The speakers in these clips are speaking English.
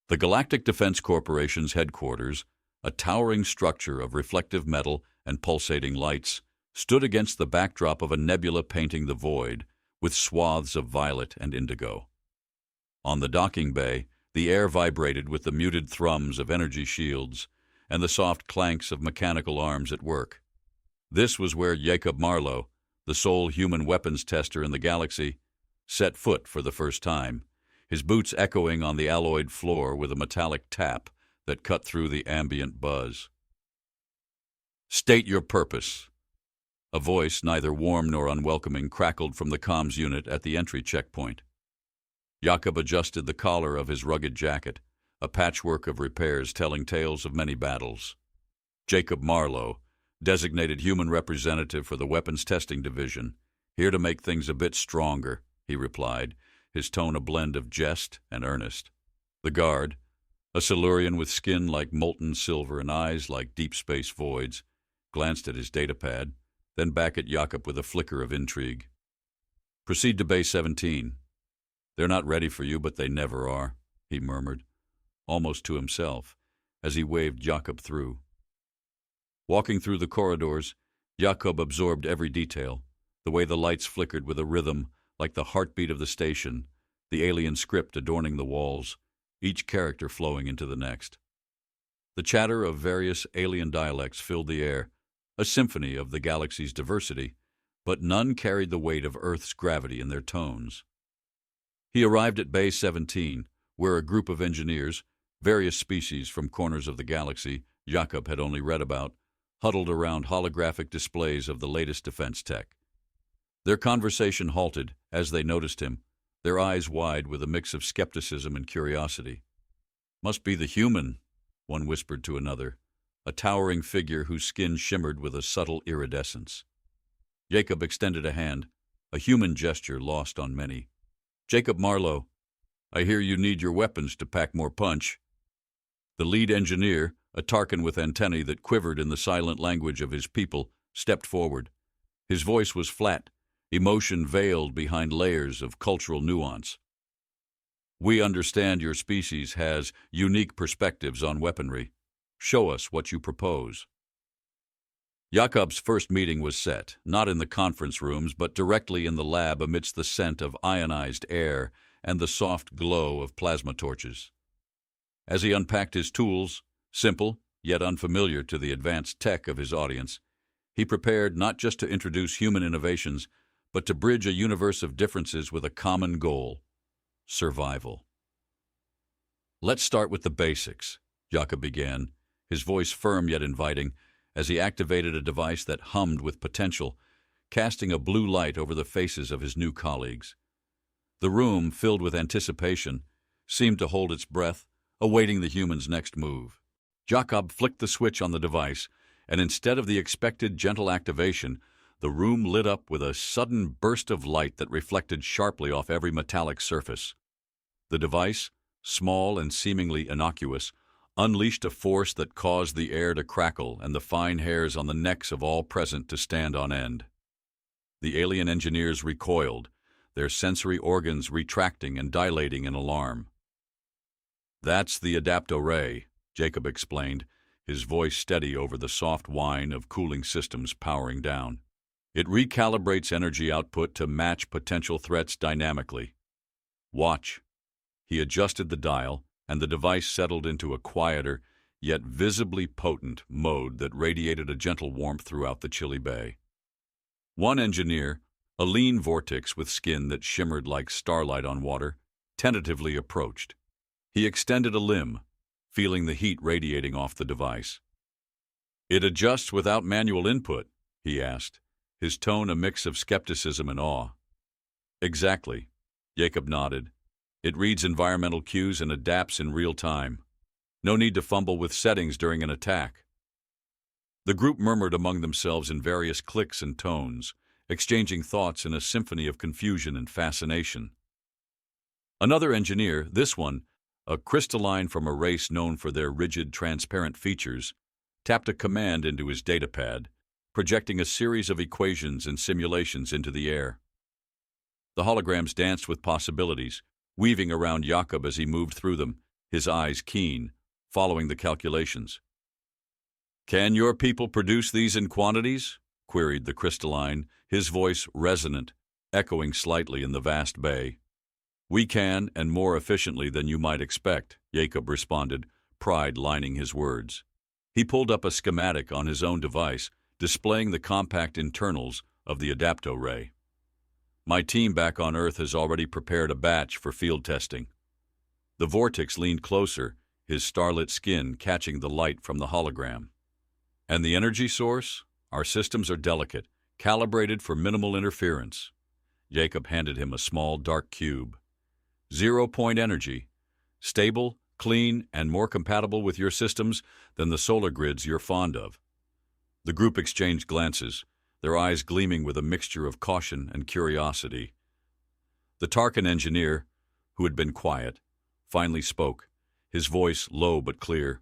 The Galactic Defense Corporation's headquarters, a towering structure of reflective metal and pulsating lights, stood against the backdrop of a nebula painting the void with swaths of violet and indigo. On the docking bay, the air vibrated with the muted thrums of energy shields and the soft clanks of mechanical arms at work. This was where Jakob Marlowe, the sole human weapons tester in the galaxy, set foot for the first time, his boots echoing on the alloyed floor with a metallic tap that cut through the ambient buzz. "State your purpose." A voice, neither warm nor unwelcoming, crackled from the comms unit at the entry checkpoint. Jakob adjusted the collar of his rugged jacket, a patchwork of repairs telling tales of many battles. Jakob Marlowe, designated human representative for the Weapons Testing Division, here to make things a bit stronger, he replied, his tone a blend of jest and earnest. The guard, a Silurian with skin like molten silver and eyes like deep space voids, glanced at his datapad, then back at Jakob with a flicker of intrigue. "Proceed to Bay 17. They're not ready for you, but they never are," he murmured, almost to himself, as he waved Jakob through. Walking through the corridors, Jakob absorbed every detail, the way the lights flickered with a rhythm like the heartbeat of the station, the alien script adorning the walls, each character flowing into the next. The chatter of various alien dialects filled the air, a symphony of the galaxy's diversity, but none carried the weight of Earth's gravity in their tones. He arrived at Bay 17, where a group of engineers, various species from corners of the galaxy Jakob had only read about, huddled around holographic displays of the latest defense tech. Their conversation halted as they noticed him, their eyes wide with a mix of skepticism and curiosity. "Must be the human," one whispered to another, a towering figure whose skin shimmered with a subtle iridescence. Jakob extended a hand, a human gesture lost on many. "Jakob Marlowe, I hear you need your weapons to pack more punch." The lead engineer, a Tarkin with antennae that quivered in the silent language of his people, stepped forward. His voice was flat, emotion veiled behind layers of cultural nuance. "We understand your species has unique perspectives on weaponry. Show us what you propose." Jakob's first meeting was set, not in the conference rooms, but directly in the lab amidst the scent of ionized air and the soft glow of plasma torches. As he unpacked his tools, simple yet unfamiliar to the advanced tech of his audience, he prepared not just to introduce human innovations, but to bridge a universe of differences with a common goal: survival. "Let's start with the basics," Jakob began, his voice firm yet inviting, as he activated a device that hummed with potential, casting a blue light over the faces of his new colleagues. The room, filled with anticipation, seemed to hold its breath, awaiting the human's next move. Jakob flicked the switch on the device, and instead of the expected gentle activation, the room lit up with a sudden burst of light that reflected sharply off every metallic surface. The device, small and seemingly innocuous, unleashed a force that caused the air to crackle and the fine hairs on the necks of all present to stand on end. The alien engineers recoiled, their sensory organs retracting and dilating in alarm. "That's the Adapto-Ray," Jakob explained, his voice steady over the soft whine of cooling systems powering down. "It recalibrates energy output to match potential threats dynamically. Watch." He adjusted the dial, and the device settled into a quieter, yet visibly potent mode that radiated a gentle warmth throughout the chilly bay. One engineer, a lean vortex with skin that shimmered like starlight on water, tentatively approached. He extended a limb, feeling the heat radiating off the device. "It adjusts without manual input?" he asked, his tone a mix of skepticism and awe. "Exactly," Jakob nodded. "It reads environmental cues and adapts in real time. No need to fumble with settings during an attack." The group murmured among themselves in various clicks and tones, exchanging thoughts in a symphony of confusion and fascination. Another engineer, this one, a crystalline from a race known for their rigid, transparent features, tapped a command into his datapad, projecting a series of equations and simulations into the air. The holograms danced with possibilities, weaving around Jakob as he moved through them, his eyes keen, following the calculations. "Can your people produce these in quantities?" queried the crystalline, his voice resonant, echoing slightly in the vast bay. "We can, and more efficiently than you might expect," Jakob responded, pride lining his words. He pulled up a schematic on his own device, displaying the compact internals of the Adapto-Ray. "My team back on Earth has already prepared a batch for field testing." The Vortex leaned closer, his starlit skin catching the light from the hologram. "And the energy source? Our systems are delicate, calibrated for minimal interference." Jakob handed him a small, dark cube. 0-point energy. Stable, clean, and more compatible with your systems than the solar grids you're fond of. The group exchanged glances, their eyes gleaming with a mixture of caution and curiosity. The Tarkin engineer, who had been quiet, finally spoke, his voice low but clear.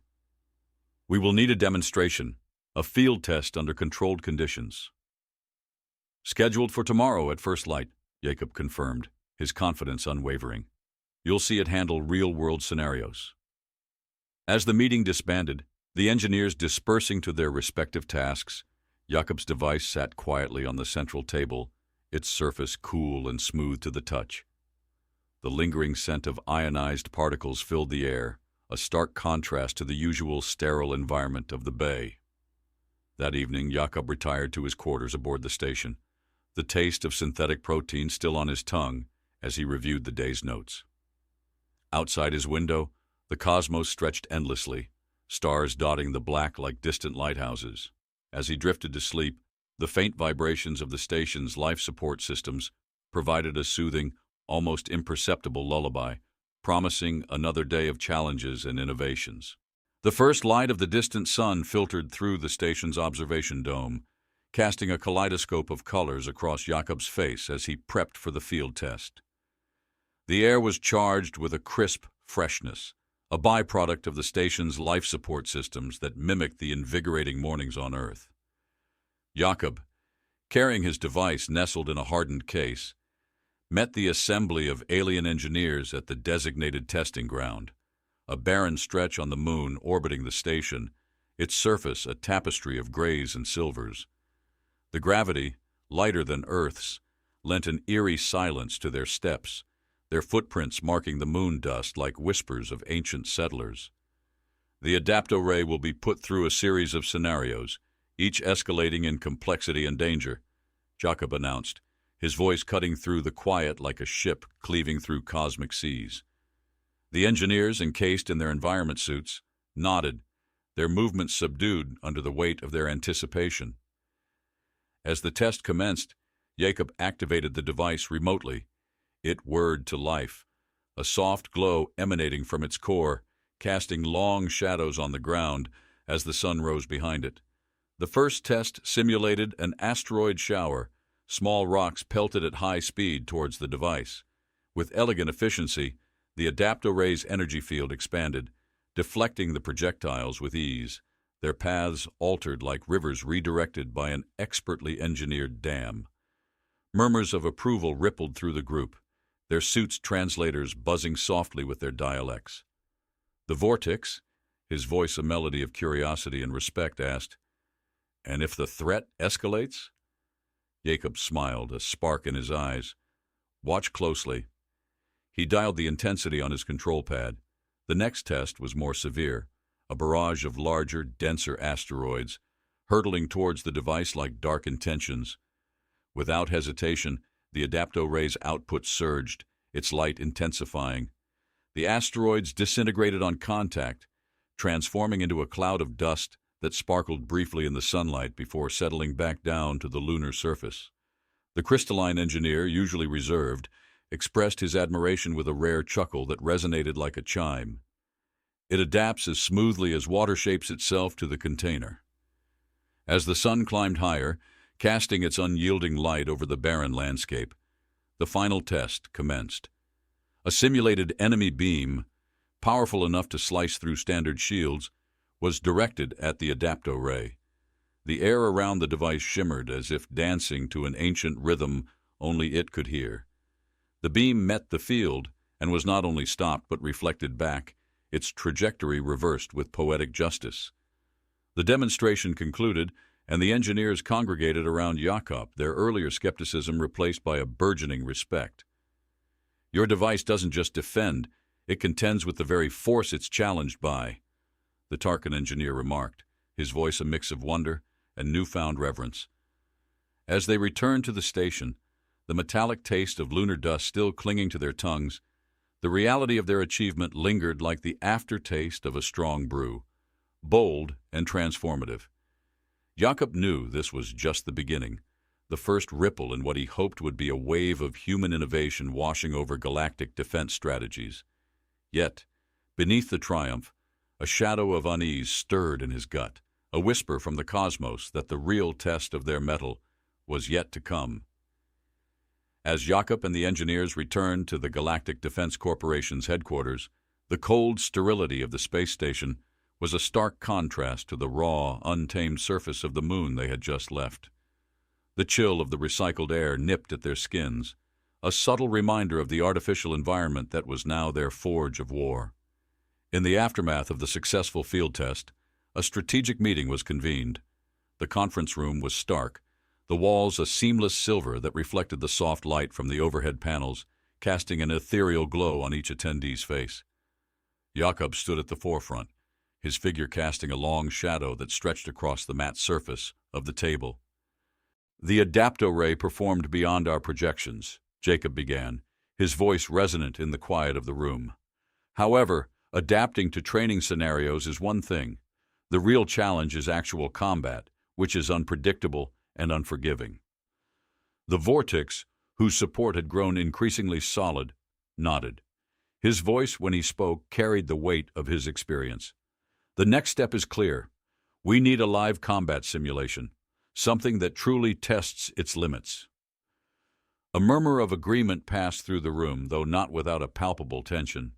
"We will need a demonstration, a field test under controlled conditions." "Scheduled for tomorrow at first light," Jakob confirmed, his confidence unwavering. "You'll see it handle real-world scenarios." As the meeting disbanded, the engineers dispersing to their respective tasks, Jakob's device sat quietly on the central table, its surface cool and smooth to the touch. The lingering scent of ionized particles filled the air, a stark contrast to the usual sterile environment of the bay. That evening, Jakob retired to his quarters aboard the station, the taste of synthetic protein still on his tongue as he reviewed the day's notes. Outside his window, the cosmos stretched endlessly, stars dotting the black like distant lighthouses. As he drifted to sleep, the faint vibrations of the station's life support systems provided a soothing, almost imperceptible lullaby, promising another day of challenges and innovations. The first light of the distant sun filtered through the station's observation dome, casting a kaleidoscope of colors across Jakob's face as he prepped for the field test. The air was charged with a crisp freshness, a byproduct of the station's life support systems that mimicked the invigorating mornings on Earth. Jakob, carrying his device nestled in a hardened case, met the assembly of alien engineers at the designated testing ground, a barren stretch on the moon orbiting the station, its surface a tapestry of grays and silvers. The gravity, lighter than Earth's, lent an eerie silence to their steps, their footprints marking the moon dust like whispers of ancient settlers. "The Adapto-Ray will be put through a series of scenarios, each escalating in complexity and danger," Jakob announced, his voice cutting through the quiet like a ship cleaving through cosmic seas. The engineers, encased in their environment suits, nodded, their movements subdued under the weight of their anticipation. As the test commenced, Jakob activated the device remotely. It whirred to life, a soft glow emanating from its core, casting long shadows on the ground as the sun rose behind it. The first test simulated an asteroid shower, small rocks pelted at high speed towards the device. With elegant efficiency, the Adapto-Ray's energy field expanded, deflecting the projectiles with ease, their paths altered like rivers redirected by an expertly engineered dam. Murmurs of approval rippled through the group, their suits' translators buzzing softly with their dialects. The Vortex, his voice a melody of curiosity and respect, asked, "And if the threat escalates?" Jakob smiled, a spark in his eyes. "Watch closely." He dialed the intensity on his control pad. The next test was more severe, a barrage of larger, denser asteroids, hurtling towards the device like dark intentions. Without hesitation, the Adapto-Ray's output surged, its light intensifying. The asteroids disintegrated on contact, transforming into a cloud of dust that sparkled briefly in the sunlight before settling back down to the lunar surface. The crystalline engineer, usually reserved, expressed his admiration with a rare chuckle that resonated like a chime. It adapts as smoothly as water shapes itself to the container. As the sun climbed higher, casting its unyielding light over the barren landscape, the final test commenced. A simulated enemy beam, powerful enough to slice through standard shields, was directed at the Adapto-Ray. The air around the device shimmered as if dancing to an ancient rhythm only it could hear. The beam met the field and was not only stopped but reflected back, its trajectory reversed with poetic justice. The demonstration concluded, and the engineers congregated around Jakob, their earlier skepticism replaced by a burgeoning respect. Your device doesn't just defend, it contends with the very force it's challenged by, the Tarkin engineer remarked, his voice a mix of wonder and newfound reverence. As they returned to the station, the metallic taste of lunar dust still clinging to their tongues, the reality of their achievement lingered like the aftertaste of a strong brew, bold and transformative. Jakob knew this was just the beginning, the first ripple in what he hoped would be a wave of human innovation washing over galactic defense strategies. Yet, beneath the triumph, a shadow of unease stirred in his gut, a whisper from the cosmos that the real test of their mettle was yet to come. As Jakob and the engineers returned to the Galactic Defense Corporation's headquarters, the cold sterility of the space station was a stark contrast to the raw, untamed surface of the moon they had just left. The chill of the recycled air nipped at their skins, a subtle reminder of the artificial environment that was now their forge of war. In the aftermath of the successful field test, a strategic meeting was convened. The conference room was stark, the walls a seamless silver that reflected the soft light from the overhead panels, casting an ethereal glow on each attendee's face. Jakob stood at the forefront, his figure casting a long shadow that stretched across the matte surface of the table. "The Adapto-Ray performed beyond our projections," Jakob began, his voice resonant in the quiet of the room. "However, adapting to training scenarios is one thing. The real challenge is actual combat, which is unpredictable and unforgiving." The Vortex, whose support had grown increasingly solid, nodded. His voice, when he spoke, carried the weight of his experience. "The next step is clear. We need a live combat simulation, something that truly tests its limits." A murmur of agreement passed through the room, though not without a palpable tension.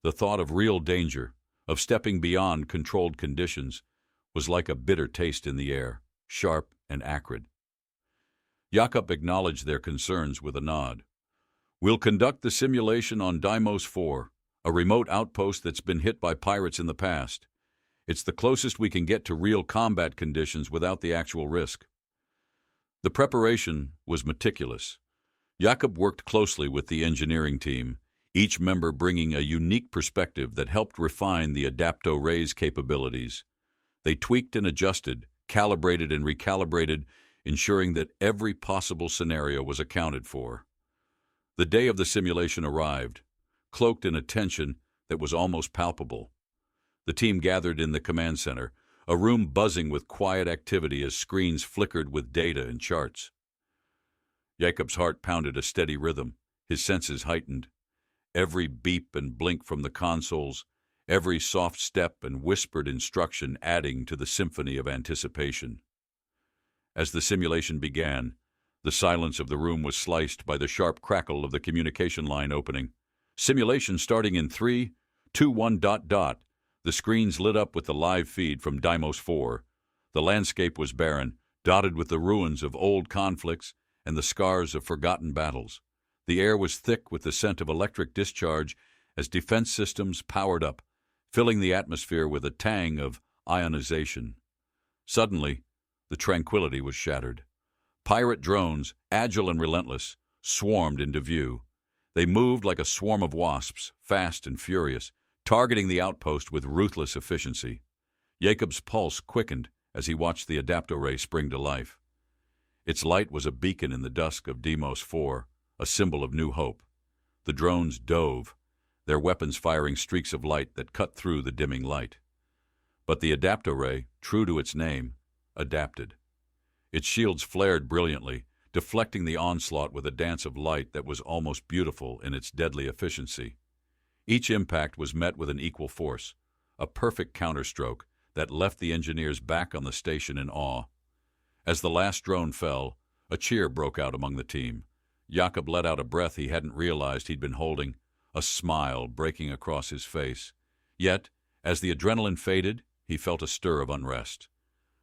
The thought of real danger, of stepping beyond controlled conditions, was like a bitter taste in the air, sharp and acrid. Jakob acknowledged their concerns with a nod. "We'll conduct the simulation on Deimos 4, a remote outpost that's been hit by pirates in the past. It's the closest we can get to real combat conditions without the actual risk." The preparation was meticulous. Jakob worked closely with the engineering team, each member bringing a unique perspective that helped refine the Adapto-Ray's capabilities. They tweaked and adjusted, calibrated and recalibrated, ensuring that every possible scenario was accounted for. The day of the simulation arrived, cloaked in a tension that was almost palpable. The team gathered in the command center, a room buzzing with quiet activity as screens flickered with data and charts. Jakob's heart pounded a steady rhythm, his senses heightened. Every beep and blink from the consoles, every soft step and whispered instruction adding to the symphony of anticipation. As the simulation began, the silence of the room was sliced by the sharp crackle of the communication line opening. "Simulation starting in 3, 2, 1, ... The screens lit up with the live feed from Deimos 4. The landscape was barren, dotted with the ruins of old conflicts and the scars of forgotten battles. The air was thick with the scent of electric discharge as defense systems powered up, filling the atmosphere with a tang of ionization. Suddenly, the tranquility was shattered. Pirate drones, agile and relentless, swarmed into view. They moved like a swarm of wasps, fast and furious, targeting the outpost with ruthless efficiency. Jakob's pulse quickened as he watched the Adapto-Ray spring to life. Its light was a beacon in the dusk of Deimos 4, a symbol of new hope. The drones dove, their weapons firing streaks of light that cut through the dimming light. But the Adapto-Ray, true to its name, adapted. Its shields flared brilliantly, deflecting the onslaught with a dance of light that was almost beautiful in its deadly efficiency. Each impact was met with an equal force, a perfect counterstroke that left the engineers back on the station in awe. As the last drone fell, a cheer broke out among the team. Jakob let out a breath he hadn't realized he'd been holding, a smile breaking across his face. Yet, as the adrenaline faded, he felt a stir of unrest.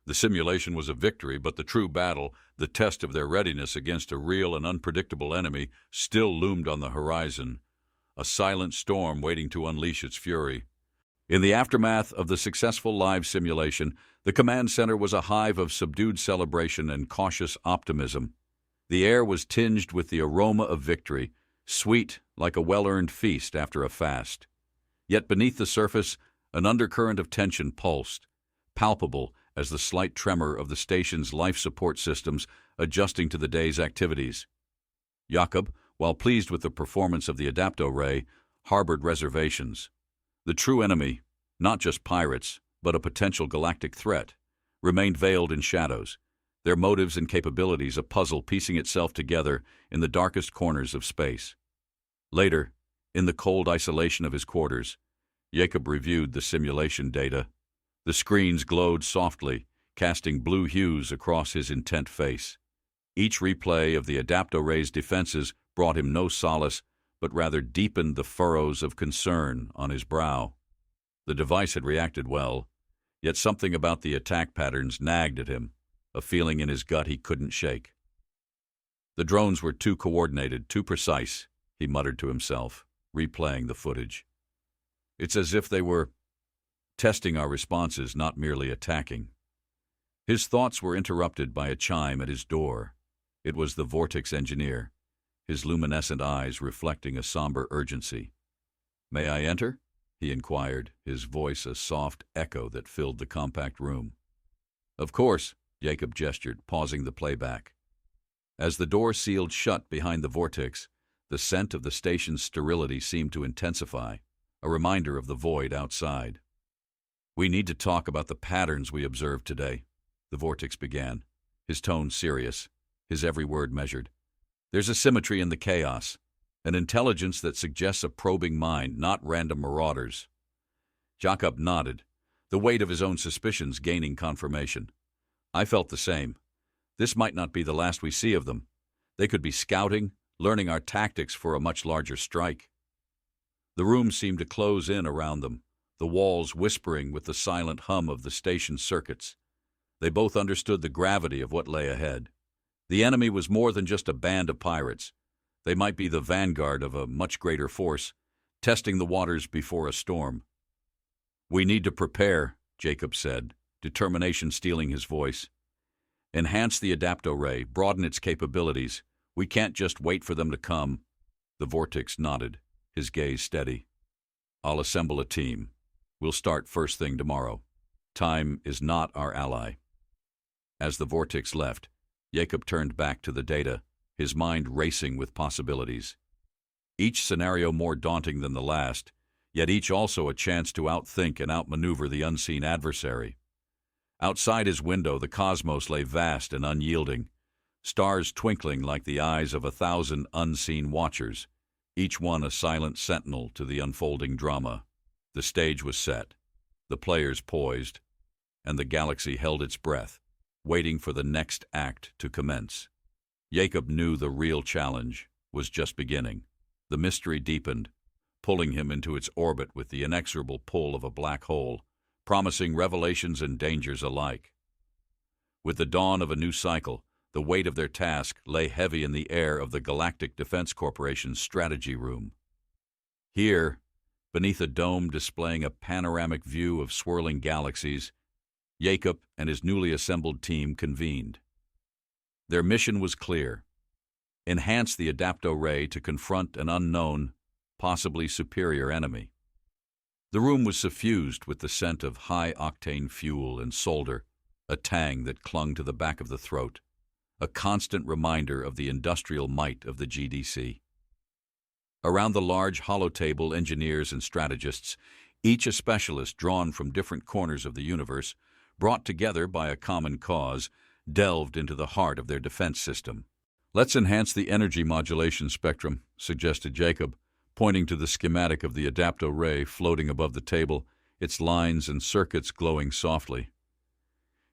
The simulation was a victory, but the true battle, the test of their readiness against a real and unpredictable enemy, still loomed on the horizon, a silent storm waiting to unleash its fury. In the aftermath of the successful live simulation, the command center was a hive of subdued celebration and cautious optimism. The air was tinged with the aroma of victory, sweet like a well-earned feast after a fast. Yet beneath the surface, an undercurrent of tension pulsed, palpable as the slight tremor of the station's life support systems adjusting to the day's activities. Jakob, while pleased with the performance of the Adapto-Ray, harbored reservations. The true enemy, not just pirates, but a potential galactic threat, remained veiled in shadows, their motives and capabilities a puzzle piecing itself together in the darkest corners of space. Later, in the cold isolation of his quarters, Jakob reviewed the simulation data. The screens glowed softly, casting blue hues across his intent face. Each replay of the Adapto-Ray's defenses brought him no solace, but rather deepened the furrows of concern on his brow. The device had reacted well, yet something about the attack patterns nagged at him, a feeling in his gut he couldn't shake. The drones were too coordinated, too precise, he muttered to himself, replaying the footage. It's as if they were testing our responses, not merely attacking. His thoughts were interrupted by a chime at his door. It was the Vortex engineer, his luminescent eyes reflecting a somber urgency. "May I enter?" he inquired, his voice a soft echo that filled the compact room. "Of course," Jakob gestured, pausing the playback. As the door sealed shut behind the Vortex, the scent of the station's sterility seemed to intensify, a reminder of the void outside. "We need to talk about the patterns we observed today," the Vortex began, his tone serious, his every word measured. "There's a symmetry in the chaos, an intelligence that suggests a probing mind, not random marauders." Jakob nodded, the weight of his own suspicions gaining confirmation. "I felt the same. This might not be the last we see of them. They could be scouting, learning our tactics for a much larger strike." The room seemed to close in around them, the walls whispering with the silent hum of the station's circuits. They both understood the gravity of what lay ahead. The enemy was more than just a band of pirates. They might be the vanguard of a much greater force, testing the waters before a storm. "We need to prepare," Jakob said, determination stealing his voice. "Enhance the Adapto-Ray, broaden its capabilities. We can't just wait for them to come." The Vortex nodded, his gaze steady. "I'll assemble a team. We'll start first thing tomorrow. Time is not our ally." As the Vortex left, Jakob turned back to the data, his mind racing with possibilities. Each scenario more daunting than the last, yet each also a chance to outthink and outmaneuver the unseen adversary. Outside his window, the cosmos lay vast and unyielding, stars twinkling like the eyes of 1,000 unseen watchers, each one a silent sentinel to the unfolding drama. The stage was set, the players poised, and the galaxy held its breath, waiting for the next act to commence. Jakob knew the real challenge was just beginning. The mystery deepened, pulling him into its orbit with the inexorable pull of a black hole, promising revelations and dangers alike. With the dawn of a new cycle, the weight of their task lay heavy in the air of the Galactic Defense Corporation's strategy room. Here, beneath a dome displaying a panoramic view of swirling galaxies, Jakob and his newly assembled team convened. Their mission was clear: enhance the Adapto-Ray to confront an unknown, possibly superior enemy. The room was suffused with the scent of high-octane fuel and solder, a tang that clung to the back of the throat, a constant reminder of the industrial might of the GDC. Around the large hollow-table, engineers and strategists, each a specialist drawn from different corners of the universe, brought together by a common cause, delved into the heart of their defense system. "Let's enhance the energy modulation spectrum," suggested Jakob, pointing to the schematic of the Adapto-Ray floating above the table, its lines and circuits glowing softly.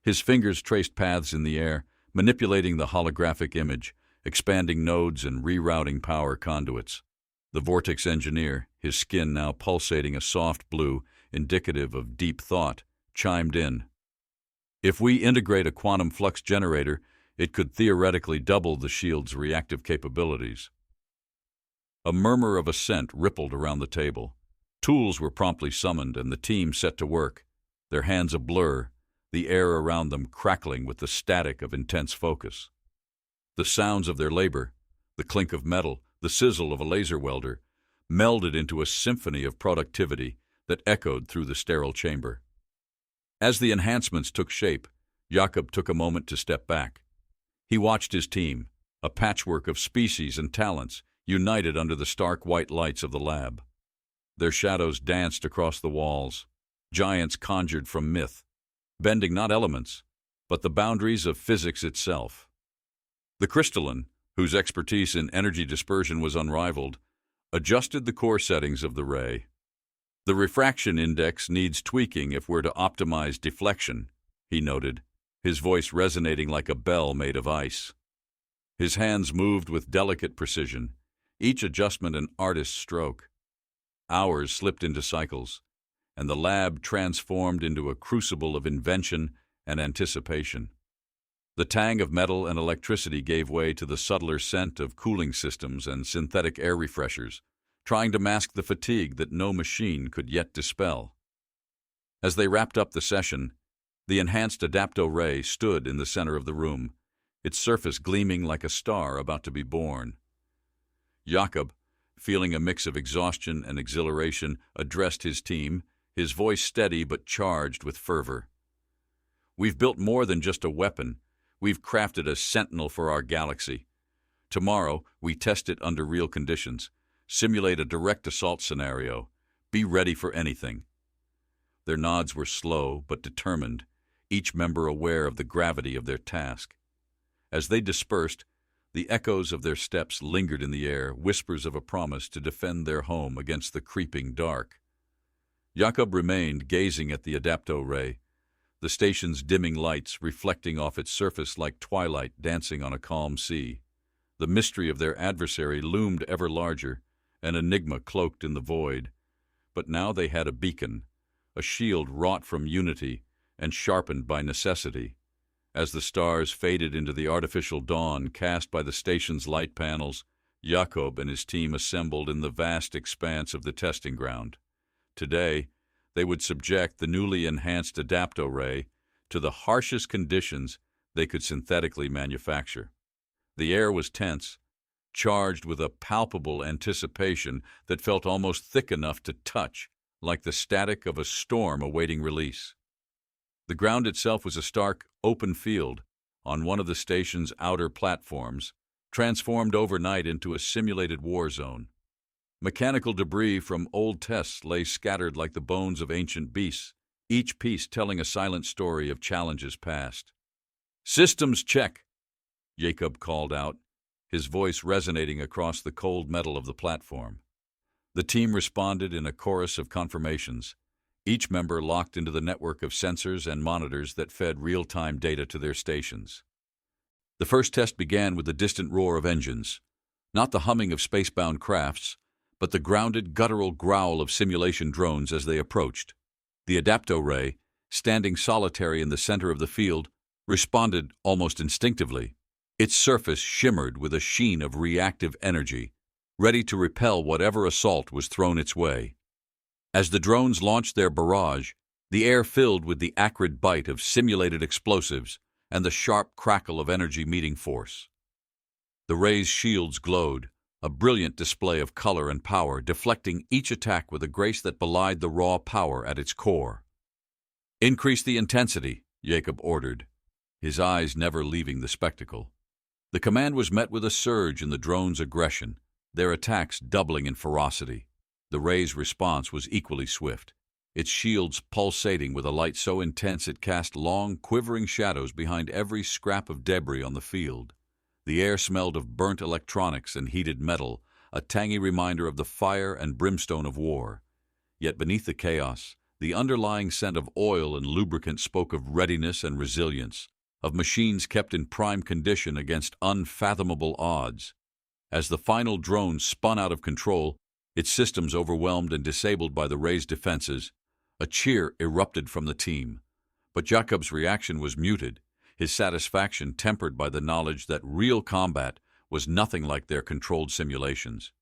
His fingers traced paths in the air, manipulating the holographic image, expanding nodes and rerouting power conduits. The Vortex engineer, his skin now pulsating a soft blue, indicative of deep thought, chimed in. "If we integrate a quantum flux generator, it could theoretically double the shield's reactive capabilities." A murmur of assent rippled around the table. Tools were promptly summoned and the team set to work, their hands a blur, the air around them crackling with the static of intense focus. The sounds of their labor, the clink of metal, the sizzle of a laser welder, melded into a symphony of productivity that echoed through the sterile chamber. As the enhancements took shape, Jakob took a moment to step back. He watched his team, a patchwork of species and talents, united under the stark white lights of the lab. Their shadows danced across the walls, giants conjured from myth, bending not elements, but the boundaries of physics itself. The crystalline, whose expertise in energy dispersion was unrivaled, adjusted the core settings of the ray. The refraction index needs tweaking if we're to optimize deflection, he noted, his voice resonating like a bell made of ice. His hands moved with delicate precision, each adjustment an artist's stroke. Hours slipped into cycles, and the lab transformed into a crucible of invention and anticipation. The tang of metal and electricity gave way to the subtler scent of cooling systems and synthetic air refreshers, trying to mask the fatigue that no machine could yet dispel. As they wrapped up the session, the enhanced Adapto-Ray stood in the center of the room, its surface gleaming like a star about to be born. Jakob, feeling a mix of exhaustion and exhilaration, addressed his team, his voice steady but charged with fervor. "We've built more than just a weapon. We've crafted a sentinel for our galaxy. Tomorrow, we test it under real conditions, simulate a direct assault scenario. Be ready for anything." Their nods were slow but determined, each member aware of the gravity of their task. As they dispersed, the echoes of their steps lingered in the air, whispers of a promise to defend their home against the creeping dark. Jakob remained gazing at the Adapto-Ray, the station's dimming lights reflecting off its surface like twilight dancing on a calm sea. The mystery of their adversary loomed ever larger, an enigma cloaked in the void. But now they had a beacon, a shield wrought from unity and sharpened by necessity. As the stars faded into the artificial dawn cast by the station's light panels, Jakob and his team assembled in the vast expanse of the testing ground. Today, they would subject the newly enhanced Adapto-Ray to the harshest conditions they could synthetically manufacture. The air was tense, charged with a palpable anticipation that felt almost thick enough to touch, like the static of a storm awaiting release. The ground itself was a stark, open field on one of the station's outer platforms, transformed overnight into a simulated war zone. Mechanical debris from old tests lay scattered like the bones of ancient beasts, each piece telling a silent story of challenges past. "Systems check," Jakob called out, his voice resonating across the cold metal of the platform. The team responded in a chorus of confirmations, each member locked into the network of sensors and monitors that fed real-time data to their stations. The first test began with the distant roar of engines, not the humming of spacebound crafts, but the grounded, guttural growl of simulation drones as they approached. The Adapto-Ray, standing solitary in the center of the field, responded almost instinctively. Its surface shimmered with a sheen of reactive energy, ready to repel whatever assault was thrown its way. As the drones launched their barrage, the air filled with the acrid bite of simulated explosives and the sharp crackle of energy meeting force. The Ray's shields glowed, a brilliant display of color and power, deflecting each attack with a grace that belied the raw power at its core. "Increase the intensity," Jakob ordered, his eyes never leaving the spectacle. The command was met with a surge in the drones' aggression, their attacks doubling in ferocity. The Ray's response was equally swift, its shields pulsating with a light so intense it cast long, quivering shadows behind every scrap of debris on the field. The air smelled of burnt electronics and heated metal, a tangy reminder of the fire and brimstone of war. Yet beneath the chaos, the underlying scent of oil and lubricant spoke of readiness and resilience, of machines kept in prime condition against unfathomable odds. As the final drone spun out of control, its systems overwhelmed and disabled by the Ray's defenses, a cheer erupted from the team. But Jakob's reaction was muted, his satisfaction tempered by the knowledge that real combat was nothing like their controlled simulations.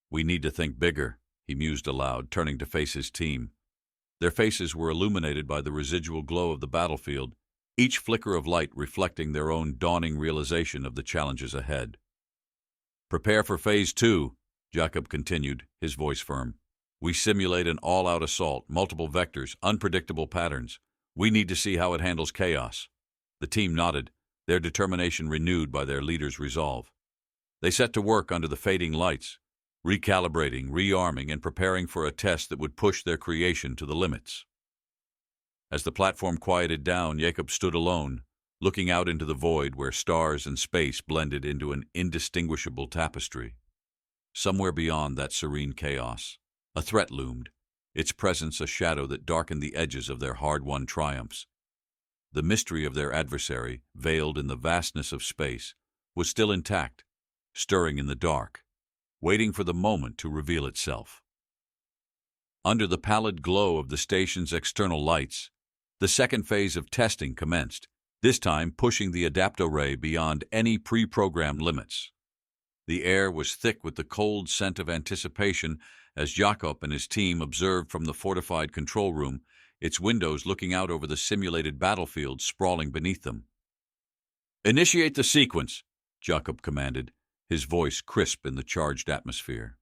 "We need to think bigger," he mused aloud, turning to face his team. Their faces were illuminated by the residual glow of the battlefield, each flicker of light reflecting their own dawning realization of the challenges ahead. "Prepare for Phase 2, Jakob continued, his voice firm. "We simulate an all-out assault, multiple vectors, unpredictable patterns. We need to see how it handles chaos." The team nodded, their determination renewed by their leader's resolve. They set to work under the fading lights, recalibrating, rearming, and preparing for a test that would push their creation to the limits. As the platform quieted down, Jakob stood alone, looking out into the void where stars and space blended into an indistinguishable tapestry. Somewhere beyond that serene chaos, a threat loomed, its presence a shadow that darkened the edges of their hard-won triumphs. The mystery of their adversary, veiled in the vastness of space, was still intact, stirring in the dark, waiting for the moment to reveal itself. Under the pallid glow of the station's external lights, the second phase of testing commenced, this time pushing the Adapto-Ray beyond any pre-programmed limits. The air was thick with the cold scent of anticipation as Jakob and his team observed from the fortified control room, its windows looking out over the simulated battlefield sprawling beneath them. "Initiate the sequence," Jakob commanded, his voice crisp in the charged atmosphere.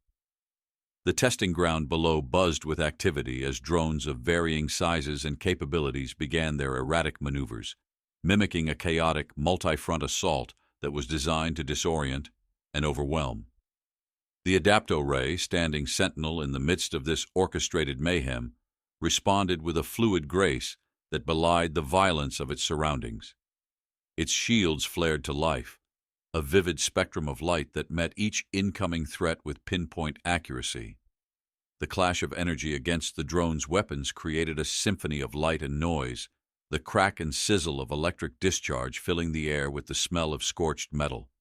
The testing ground below buzzed with activity as drones of varying sizes and capabilities began their erratic maneuvers, mimicking a chaotic, multi-front assault that was designed to disorient and overwhelm. The Adapto-Ray, standing sentinel in the midst of this orchestrated mayhem, responded with a fluid grace that belied the violence of its surroundings. Its shields flared to life, a vivid spectrum of light that met each incoming threat with pinpoint accuracy. The clash of energy against the drone's weapons created a symphony of light and noise, the crack and sizzle of electric discharge filling the air with the smell of scorched metal.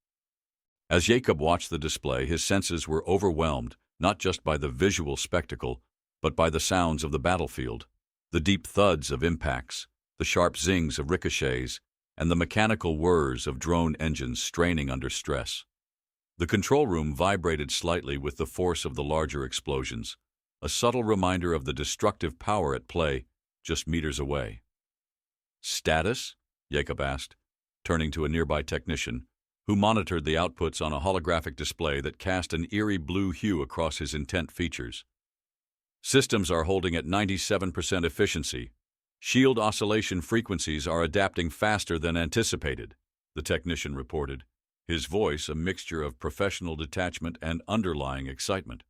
As Jakob watched the display, his senses were overwhelmed, not just by the visual spectacle, but by the sounds of the battlefield, the deep thuds of impacts, the sharp zings of ricochets, and the mechanical whirs of drone engines straining under stress. The control room vibrated slightly with the force of the larger explosions, a subtle reminder of the destructive power at play just meters away. "Status?" Jakob asked, turning to a nearby technician, who monitored the outputs on a holographic display that cast an eerie blue hue across his intent features. "Systems are holding at 97% efficiency. Shield oscillation frequencies are adapting faster than anticipated," the technician reported, his voice a mixture of professional detachment and underlying excitement.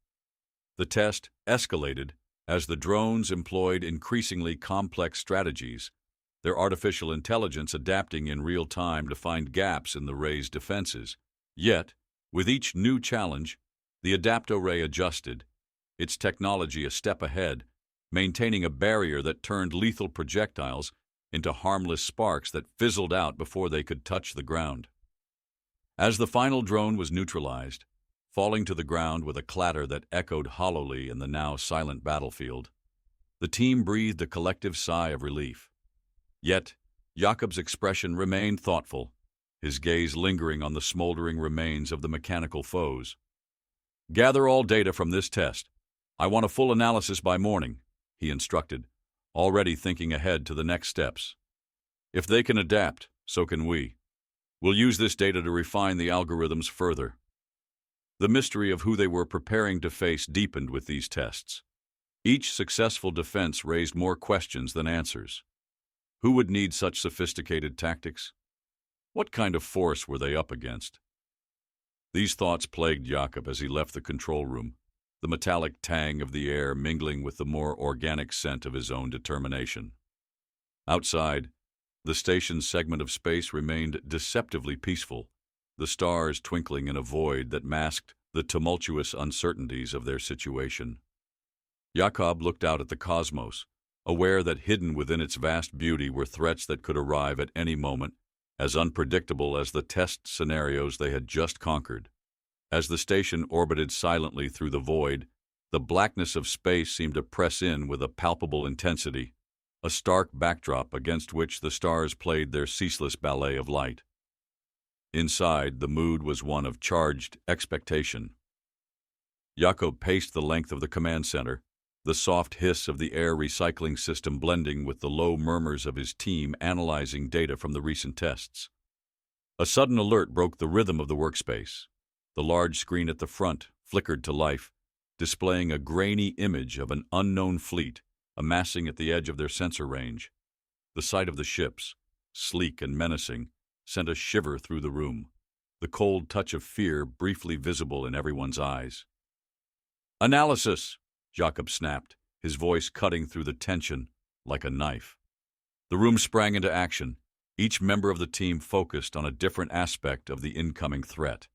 The test escalated as the drones employed increasingly complex strategies, their artificial intelligence adapting in real time to find gaps in the Ray's defenses. Yet, with each new challenge, the Adapto-Ray adjusted, its technology a step ahead, maintaining a barrier that turned lethal projectiles into harmless sparks that fizzled out before they could touch the ground. As the final drone was neutralized, falling to the ground with a clatter that echoed hollowly in the now silent battlefield, the team breathed a collective sigh of relief. Yet, Jakob's expression remained thoughtful, his gaze lingering on the smoldering remains of the mechanical foes. "Gather all data from this test. I want a full analysis by morning," he instructed, already thinking ahead to the next steps. "If they can adapt, so can we. We'll use this data to refine the algorithms further." The mystery of who they were preparing to face deepened with these tests. Each successful defense raised more questions than answers. Who would need such sophisticated tactics? What kind of force were they up against? These thoughts plagued Jakob as he left the control room, the metallic tang of the air mingling with the more organic scent of his own determination. Outside, the station's segment of space remained deceptively peaceful, the stars twinkling in a void that masked the tumultuous uncertainties of their situation. Jakob looked out at the cosmos, aware that hidden within its vast beauty were threats that could arrive at any moment, as unpredictable as the test scenarios they had just conquered. As the station orbited silently through the void, the blackness of space seemed to press in with a palpable intensity, a stark backdrop against which the stars played their ceaseless ballet of light. Inside, the mood was one of charged expectation. Jakob paced the length of the command center, the soft hiss of the air recycling system blending with the low murmurs of his team analyzing data from the recent tests. A sudden alert broke the rhythm of the workspace. The large screen at the front flickered to life, displaying a grainy image of an unknown fleet amassing at the edge of their sensor range. The sight of the ships, sleek and menacing, sent a shiver through the room, the cold touch of fear briefly visible in everyone's eyes. "Analysis!" Jakob snapped, his voice cutting through the tension like a knife. The room sprang into action, each member of the team focused on a different aspect of the incoming threat.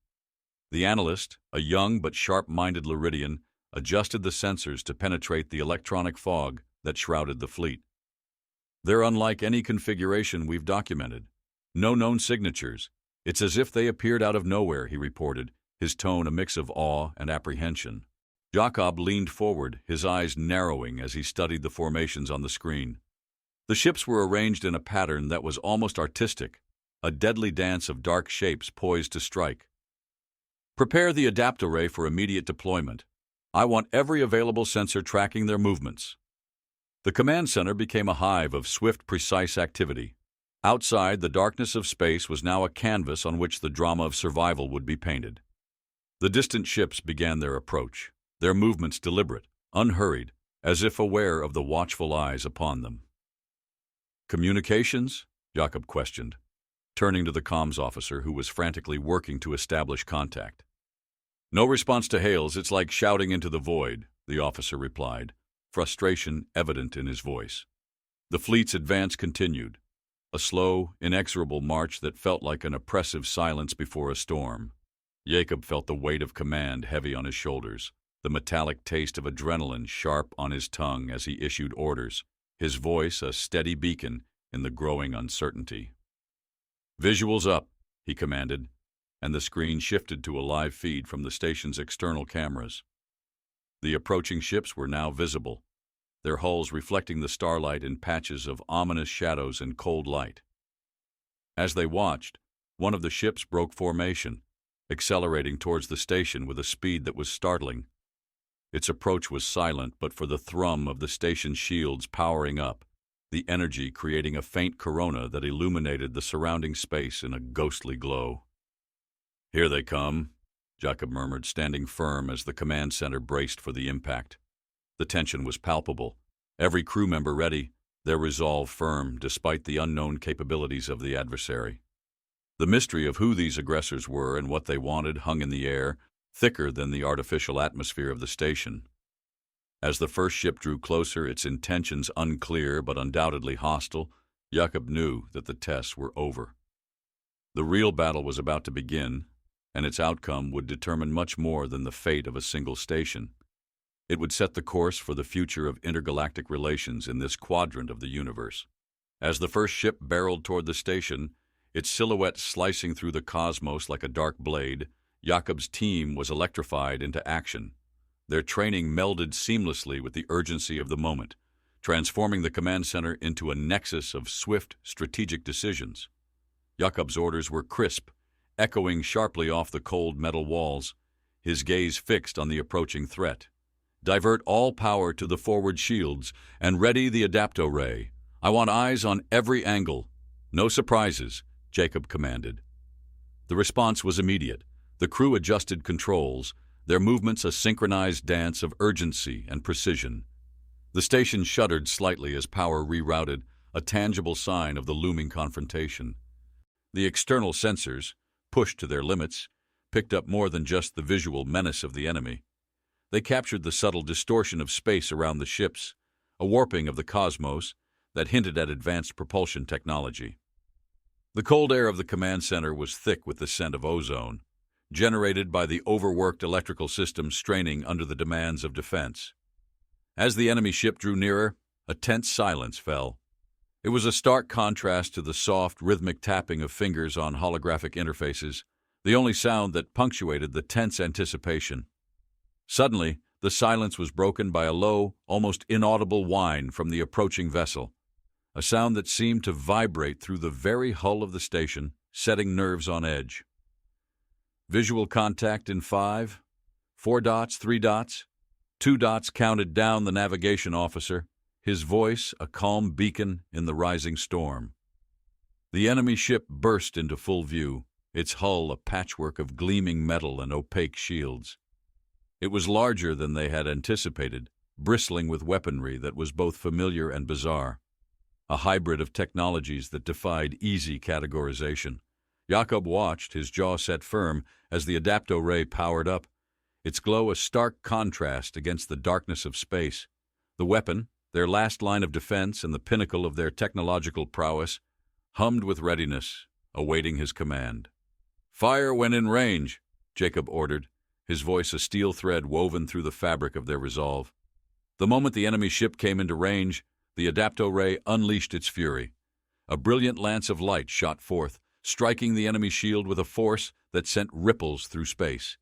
The analyst, a young but sharp-minded Luridian, adjusted the sensors to penetrate the electronic fog that shrouded the fleet. "They're unlike any configuration we've documented. No known signatures. It's as if they appeared out of nowhere," he reported, his tone a mix of awe and apprehension. Jakob leaned forward, his eyes narrowing as he studied the formations on the screen. The ships were arranged in a pattern that was almost artistic, a deadly dance of dark shapes poised to strike. "Prepare the Adapto-Ray for immediate deployment. I want every available sensor tracking their movements." The command center became a hive of swift, precise activity. Outside, the darkness of space was now a canvas on which the drama of survival would be painted. The distant ships began their approach, their movements deliberate, unhurried, as if aware of the watchful eyes upon them. "Communications?" Jakob questioned, turning to the comms officer who was frantically working to establish contact. "No response to hails. It's like shouting into the void," the officer replied, frustration evident in his voice. The fleet's advance continued, a slow, inexorable march that felt like an oppressive silence before a storm. Jakob felt the weight of command heavy on his shoulders, the metallic taste of adrenaline sharp on his tongue as he issued orders, his voice a steady beacon in the growing uncertainty. "Visuals up," he commanded, and the screen shifted to a live feed from the station's external cameras. The approaching ships were now visible, their hulls reflecting the starlight in patches of ominous shadows and cold light. As they watched, one of the ships broke formation, accelerating towards the station with a speed that was startling. Its approach was silent but for the thrum of the station's shields powering up, the energy creating a faint corona that illuminated the surrounding space in a ghostly glow. "Here they come," Jakob murmured, standing firm as the command center braced for the impact. The tension was palpable, every crew member ready, their resolve firm despite the unknown capabilities of the adversary. The mystery of who these aggressors were and what they wanted hung in the air, thicker than the artificial atmosphere of the station. As the first ship drew closer, its intentions unclear but undoubtedly hostile, Jakob knew that the tests were over. The real battle was about to begin, and its outcome would determine much more than the fate of a single station. It would set the course for the future of intergalactic relations in this quadrant of the universe. As the first ship barreled toward the station, its silhouette slicing through the cosmos like a dark blade, Jakob's team was electrified into action. Their training melded seamlessly with the urgency of the moment, transforming the command center into a nexus of swift, strategic decisions. Jakob's orders were crisp, echoing sharply off the cold metal walls, his gaze fixed on the approaching threat. "Divert all power to the forward shields and ready the Adapto-Ray. I want eyes on every angle. No surprises," Jakob commanded. The response was immediate. The crew adjusted controls, their movements a synchronized dance of urgency and precision. The station shuddered slightly as power rerouted, a tangible sign of the looming confrontation. The external sensors, pushed to their limits, picked up more than just the visual menace of the enemy. They captured the subtle distortion of space around the ships, a warping of the cosmos that hinted at advanced propulsion technology. The cold air of the command center was thick with the scent of ozone, generated by the overworked electrical system straining under the demands of defense. As the enemy ship drew nearer, a tense silence fell. It was a stark contrast to the soft, rhythmic tapping of fingers on holographic interfaces, the only sound that punctuated the tense anticipation. Suddenly, the silence was broken by a low, almost inaudible whine from the approaching vessel, a sound that seemed to vibrate through the very hull of the station, setting nerves on edge. "Visual contact in 5, 4 dots, 3 dots. 2 dots counted down the navigation officer, his voice a calm beacon in the rising storm. The enemy ship burst into full view, its hull a patchwork of gleaming metal and opaque shields. It was larger than they had anticipated, bristling with weaponry that was both familiar and bizarre, a hybrid of technologies that defied easy categorization. Jakob watched, his jaw set firm, as the Adapto-Ray powered up, its glow a stark contrast against the darkness of space. The weapon, their last line of defense and the pinnacle of their technological prowess, hummed with readiness, awaiting his command. "Fire when in range," Jakob ordered, his voice a steel thread woven through the fabric of their resolve. The moment the enemy ship came into range, the Adapto-Ray unleashed its fury. A brilliant lance of light shot forth, striking the enemy shield with a force that sent ripples through space.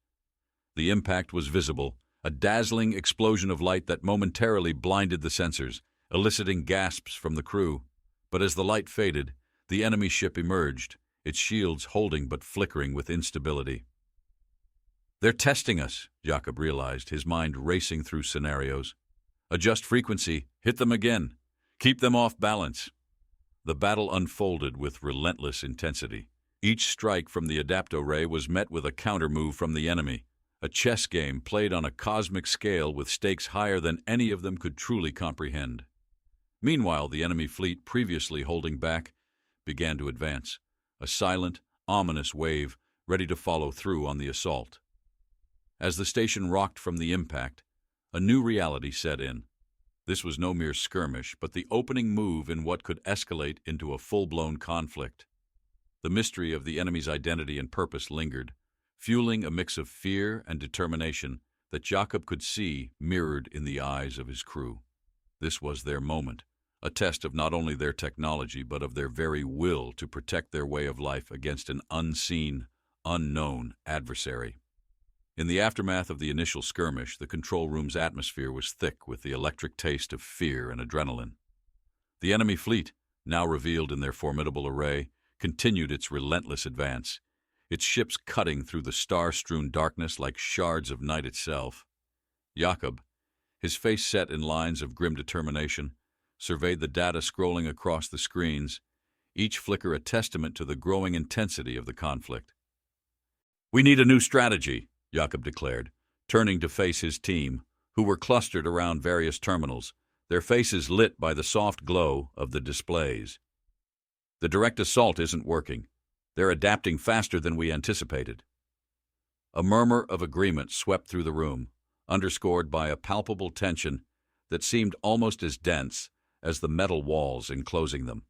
The impact was visible, a dazzling explosion of light that momentarily blinded the sensors, eliciting gasps from the crew. But as the light faded, the enemy ship emerged, its shields holding but flickering with instability. "They're testing us," Jakob realized, his mind racing through scenarios. "Adjust frequency, hit them again, keep them off balance." The battle unfolded with relentless intensity. Each strike from the Adapto-Ray was met with a counter-move from the enemy, a chess game played on a cosmic scale with stakes higher than any of them could truly comprehend. Meanwhile, the enemy fleet, previously holding back, began to advance, a silent, ominous wave ready to follow through on the assault. As the station rocked from the impact, a new reality set in. This was no mere skirmish, but the opening move in what could escalate into a full-blown conflict. The mystery of the enemy's identity and purpose lingered, fueling a mix of fear and determination that Jakob could see mirrored in the eyes of his crew. This was their moment, a test of not only their technology but of their very will to protect their way of life against an unseen, unknown adversary. In the aftermath of the initial skirmish, the control room's atmosphere was thick with the electric taste of fear and adrenaline. The enemy fleet, now revealed in their formidable array, continued its relentless advance, its ships cutting through the star-strewn darkness like shards of night itself. Jakob, his face set in lines of grim determination, surveyed the data scrolling across the screens, each flicker a testament to the growing intensity of the conflict. "We need a new strategy," Jakob declared, turning to face his team, who were clustered around various terminals, their faces lit by the soft glow of the displays. "The direct assault isn't working. They're adapting faster than we anticipated." A murmur of agreement swept through the room, underscored by a palpable tension that seemed almost as dense as the metal walls enclosing them.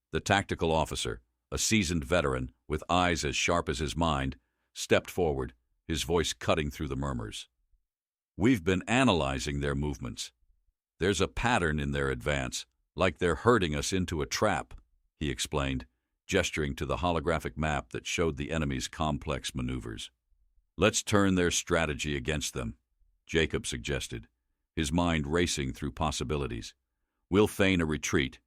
The tactical officer, a seasoned veteran with eyes as sharp as his mind, stepped forward, his voice cutting through the murmurs. "We've been analyzing their movements. There's a pattern in their advance, like they're herding us into a trap," he explained, gesturing to the holographic map that showed the enemy's complex maneuvers. "Let's turn their strategy against them," Jakob suggested, his mind racing through possibilities. "We'll feign a retreat,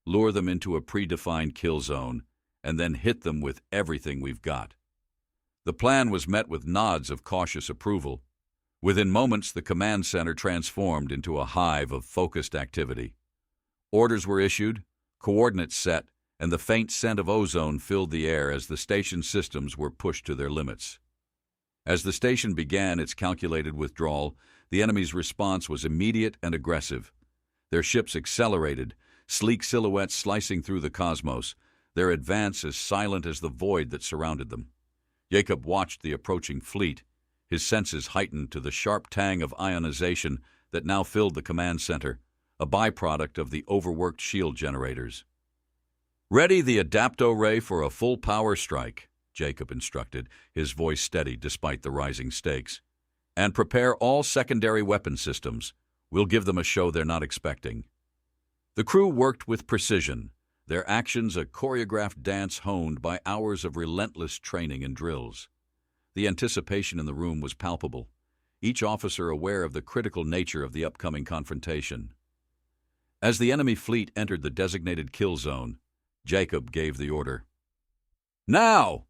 lure them into a predefined kill zone, and then hit them with everything we've got." The plan was met with nods of cautious approval. Within moments, the command center transformed into a hive of focused activity. Orders were issued, coordinates set, and the faint scent of ozone filled the air as the station systems were pushed to their limits. As the station began its calculated withdrawal, the enemy's response was immediate and aggressive. Their ships accelerated, sleek silhouettes slicing through the cosmos, their advance as silent as the void that surrounded them. Jakob watched the approaching fleet, his senses heightened to the sharp tang of ionization that now filled the command center, a byproduct of the overworked shield generators. "Ready the Adapto-Ray for a full power strike," Jakob instructed, his voice steady despite the rising stakes. "And prepare all secondary weapon systems. We'll give them a show they're not expecting." The crew worked with precision, their actions a choreographed dance honed by hours of relentless training and drills. The anticipation in the room was palpable, each officer aware of the critical nature of the upcoming confrontation. As the enemy fleet entered the designated kill zone, Jakob gave the order. "Now!"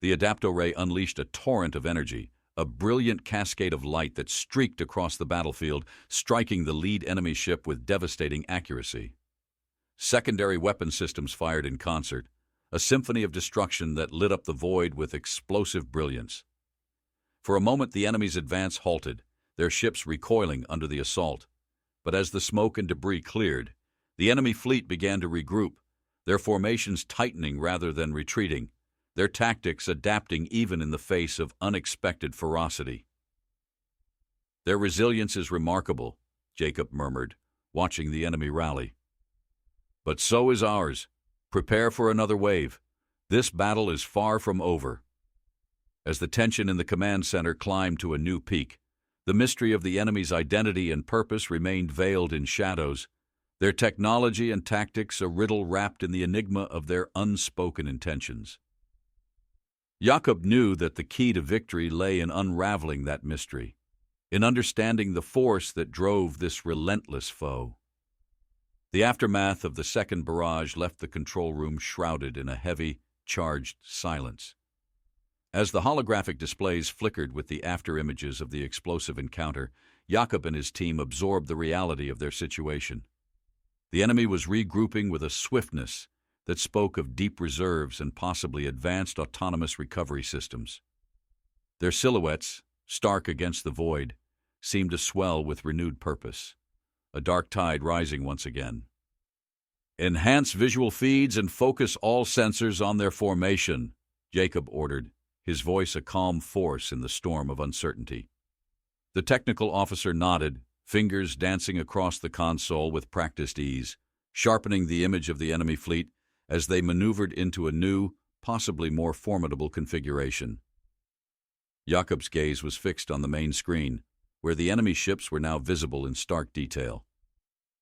The Adapto-Ray unleashed a torrent of energy, a brilliant cascade of light that streaked across the battlefield, striking the lead enemy ship with devastating accuracy. Secondary weapon systems fired in concert, a symphony of destruction that lit up the void with explosive brilliance. For a moment, the enemy's advance halted, their ships recoiling under the assault. But as the smoke and debris cleared, the enemy fleet began to regroup, their formations tightening rather than retreating, their tactics adapting even in the face of unexpected ferocity. "Their resilience is remarkable," Jakob murmured, watching the enemy rally. "But so is ours. Prepare for another wave. This battle is far from over." As the tension in the command center climbed to a new peak, the mystery of the enemy's identity and purpose remained veiled in shadows, their technology and tactics a riddle wrapped in the enigma of their unspoken intentions. Jakob knew that the key to victory lay in unraveling that mystery, in understanding the force that drove this relentless foe. The aftermath of the second barrage left the control room shrouded in a heavy, charged silence. As the holographic displays flickered with the after-images of the explosive encounter, Jakob and his team absorbed the reality of their situation. The enemy was regrouping with a swiftness that spoke of deep reserves and possibly advanced autonomous recovery systems. Their silhouettes, stark against the void, seemed to swell with renewed purpose, a dark tide rising once again. "Enhance visual feeds and focus all sensors on their formation," Jakob ordered, his voice a calm force in the storm of uncertainty. The technical officer nodded, fingers dancing across the console with practiced ease, sharpening the image of the enemy fleet as they maneuvered into a new, possibly more formidable configuration. Jakob's gaze was fixed on the main screen, where the enemy ships were now visible in stark detail.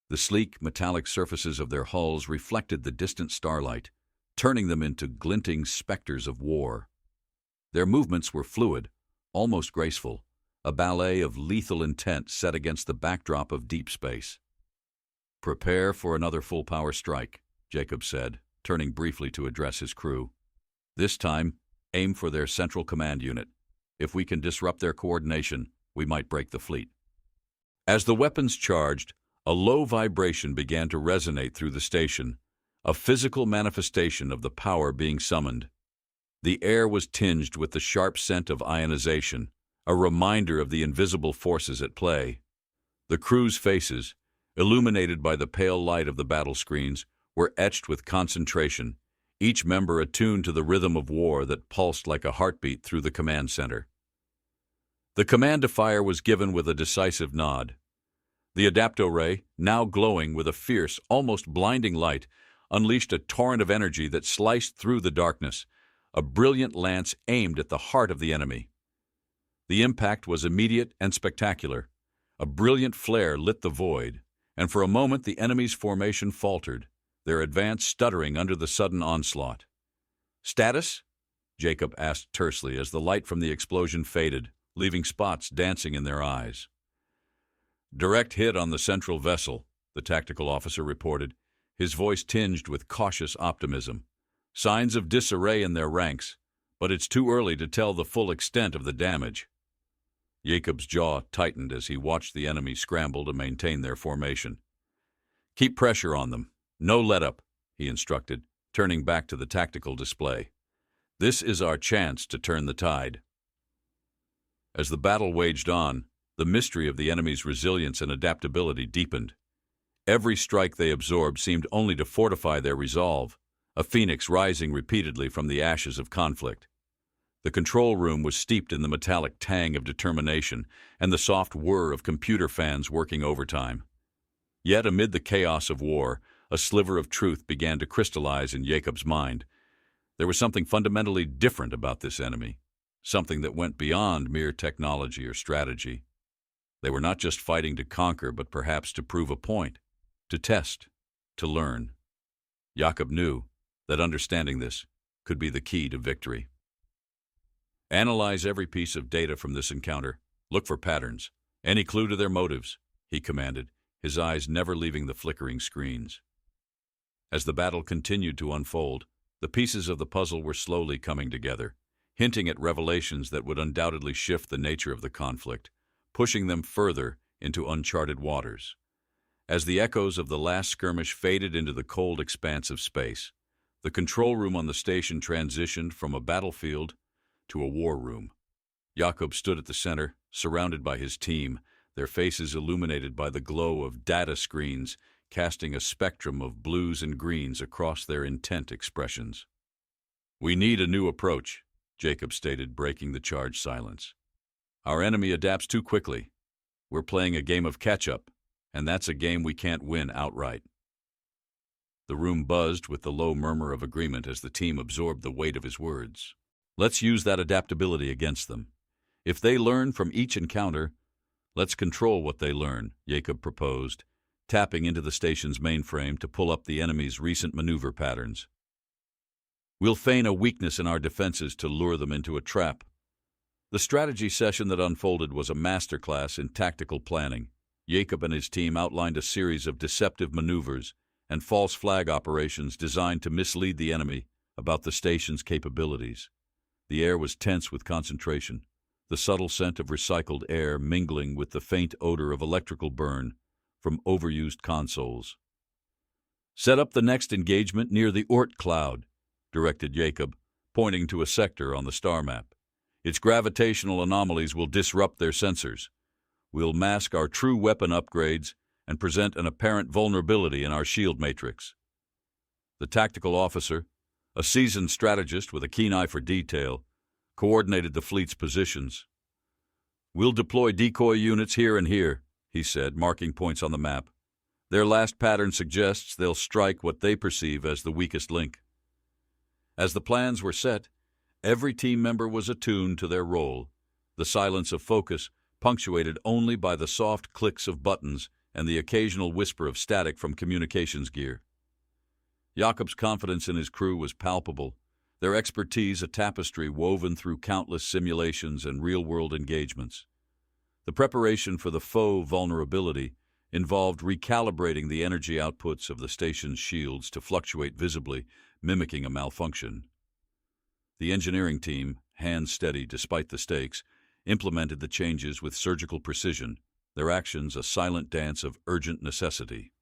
The sleek, metallic surfaces of their hulls reflected the distant starlight, turning them into glinting specters of war. Their movements were fluid, almost graceful, a ballet of lethal intent set against the backdrop of deep space. "Prepare for another full-power strike," Jakob said, turning briefly to address his crew. "This time, aim for their central command unit. If we can disrupt their coordination, we might break the fleet." As the weapons charged, a low vibration began to resonate through the station, a physical manifestation of the power being summoned. The air was tinged with the sharp scent of ionization, a reminder of the invisible forces at play. The crew's faces, illuminated by the pale light of the battle screens, were etched with concentration, each member attuned to the rhythm of war that pulsed like a heartbeat through the command center. The command to fire was given with a decisive nod. The Adapto-Ray, now glowing with a fierce, almost blinding light, unleashed a torrent of energy that sliced through the darkness, a brilliant lance aimed at the heart of the enemy. The impact was immediate and spectacular. A brilliant flare lit the void, and for a moment the enemy's formation faltered, their advance stuttering under the sudden onslaught. "Status?" Jakob asked tersely as the light from the explosion faded, leaving spots dancing in their eyes. "Direct hit on the central vessel," the tactical officer reported, his voice tinged with cautious optimism. "Signs of disarray in their ranks, but it's too early to tell the full extent of the damage." Jakob's jaw tightened as he watched the enemy scramble to maintain their formation. "Keep pressure on them. No let-up," he instructed, turning back to the tactical display. "This is our chance to turn the tide." As the battle waged on, the mystery of the enemy's resilience and adaptability deepened. Every strike they absorbed seemed only to fortify their resolve, a phoenix rising repeatedly from the ashes of conflict. The control room was steeped in the metallic tang of determination and the soft whir of computer fans working overtime. Yet amid the chaos of war, a sliver of truth began to crystallize in Jakob's mind. There was something fundamentally different about this enemy, something that went beyond mere technology or strategy. They were not just fighting to conquer, but perhaps to prove a point, to test, to learn. Jakob knew that understanding this could be the key to victory. "Analyze every piece of data from this encounter. Look for patterns, any clue to their motives," he commanded, his eyes never leaving the flickering screens. As the battle continued to unfold, the pieces of the puzzle were slowly coming together, hinting at revelations that would undoubtedly shift the nature of the conflict, pushing them further into uncharted waters. As the echoes of the last skirmish faded into the cold expanse of space, the control room on the station transitioned from a battlefield to a war room. Jakob stood at the center, surrounded by his team, their faces illuminated by the glow of data screens, casting a spectrum of blues and greens across their intent expressions. "We need a new approach," Jakob stated, breaking the charged silence. "Our enemy adapts too quickly. We're playing a game of catch-up, and that's a game we can't win outright." The room buzzed with the low murmur of agreement as the team absorbed the weight of his words. "Let's use that adaptability against them. If they learn from each encounter, let's control what they learn," Jakob proposed, tapping into the station's mainframe to pull up the enemy's recent maneuver patterns. "We'll feign a weakness in our defenses to lure them into a trap." The strategy session that unfolded was a masterclass in tactical planning. Jakob and his team outlined a series of deceptive maneuvers and false flag operations designed to mislead the enemy about the station's capabilities. The air was tense with concentration, the subtle scent of recycled air mingling with the faint odor of electrical burn from overused consoles. "Set up the next engagement near the Oort cloud," directed Jakob, pointing to a sector on the star map. "Its gravitational anomalies will disrupt their sensors. We'll mask our true weapon upgrades and present an apparent vulnerability in our shield matrix." The tactical officer, a seasoned strategist with a keen eye for detail, coordinated the fleet's positions. "We'll deploy decoy units here and here," he said, marking points on the map. "Their last pattern suggests they'll strike what they perceive as the weakest link." As the plans were set, every team member was attuned to their role, the silence of focus punctuated only by the soft clicks of buttons and the occasional whisper of static from communications gear. Jakob's confidence in his crew was palpable, their expertise a tapestry woven through countless simulations and real-world engagements. The preparation for the foe vulnerability involved recalibrating the energy outputs of the station's shields to fluctuate visibly, mimicking a malfunction. The engineering team, hands steady despite the stakes, implemented the changes with surgical precision, their actions a silent dance of urgent necessity.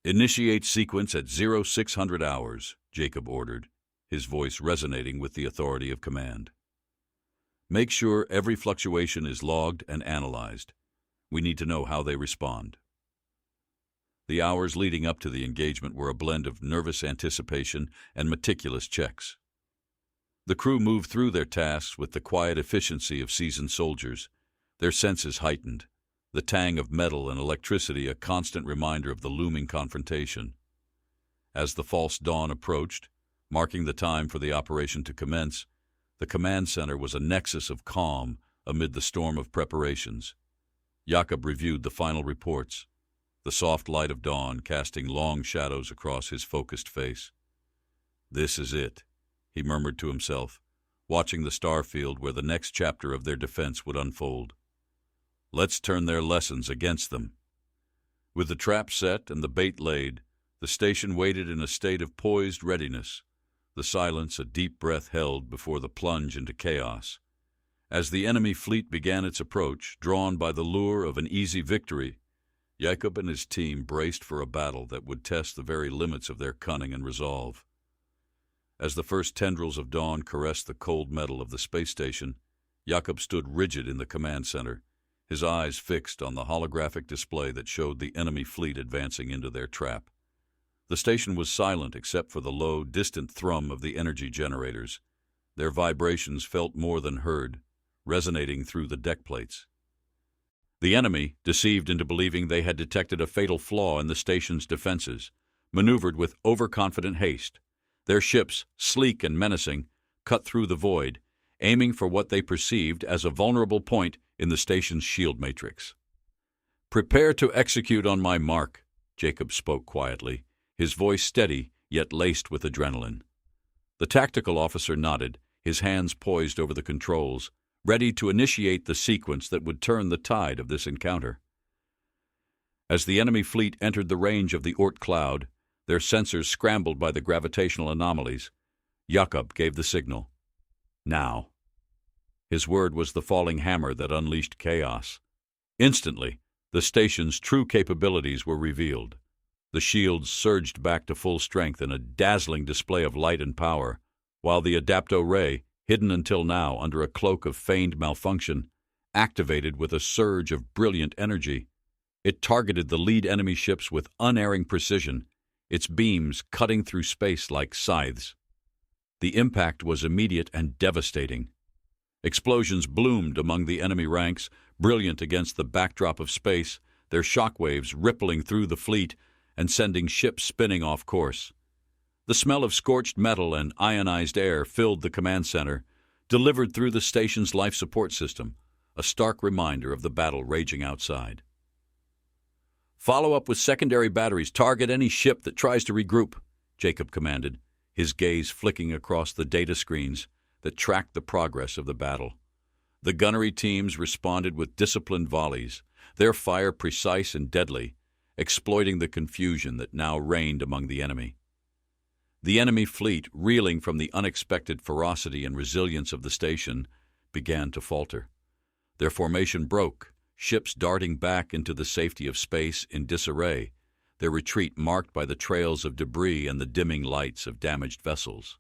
"Initiate sequence at 0600 hours, Jakob ordered, his voice resonating with the authority of command. "Make sure every fluctuation is logged and analyzed. We need to know how they respond." The hours leading up to the engagement were a blend of nervous anticipation and meticulous checks. The crew moved through their tasks with the quiet efficiency of seasoned soldiers, their senses heightened, the tang of metal and electricity a constant reminder of the looming confrontation. As the false dawn approached, marking the time for the operation to commence, the command center was a nexus of calm amid the storm of preparations. Jakob reviewed the final reports, the soft light of dawn casting long shadows across his focused face. "This is it," he murmured to himself, watching the star field where the next chapter of their defense would unfold. "Let's turn their lessons against them." With the trap set and the bait laid, the station waited in a state of poised readiness, the silence a deep breath held before the plunge into chaos. As the enemy fleet began its approach, drawn by the lure of an easy victory, Jakob and his team braced for a battle that would test the very limits of their cunning and resolve. As the first tendrils of dawn caressed the cold metal of the space station, Jakob stood rigid in the command center, his eyes fixed on the holographic display that showed the enemy fleet advancing into their trap. The station was silent except for the low, distant thrum of the energy generators. Their vibrations felt more than heard, resonating through the deck plates. The enemy, deceived into believing they had detected a fatal flaw in the station's defenses, maneuvered with overconfident haste. Their ships, sleek and menacing, cut through the void, aiming for what they perceived as a vulnerable point in the station's shield matrix. "Prepare to execute on my mark," Jakob spoke quietly, his voice steady yet laced with adrenaline. The tactical officer nodded, his hands poised over the controls, ready to initiate the sequence that would turn the tide of this encounter. As the enemy fleet entered the range of the Oort cloud, their sensors scrambled by the gravitational anomalies, Jakob gave the signal. Now. His word was the falling hammer that unleashed chaos. Instantly, the station's true capabilities were revealed. The shields surged back to full strength in a dazzling display of light and power, while the Adapto-Ray, hidden until now under a cloak of feigned malfunction, activated with a surge of brilliant energy. It targeted the lead enemy ships with unerring precision, its beams cutting through space like scythes. The impact was immediate and devastating. Explosions bloomed among the enemy ranks, brilliant against the backdrop of space, their shockwaves rippling through the fleet and sending ships spinning off course. The smell of scorched metal and ionized air filled the command center, delivered through the station's life support system, a stark reminder of the battle raging outside. "Follow up with secondary batteries. Target any ship that tries to regroup," Jakob commanded, his gaze flicking across the data screens that tracked the progress of the battle. The gunnery teams responded with disciplined volleys, their fire precise and deadly, exploiting the confusion that now reigned among the enemy. The enemy fleet, reeling from the unexpected ferocity and resilience of the station, began to falter. Their formation broke, ships darting back into the safety of space in disarray, their retreat marked by the trails of debris and the dimming lights of damaged vessels.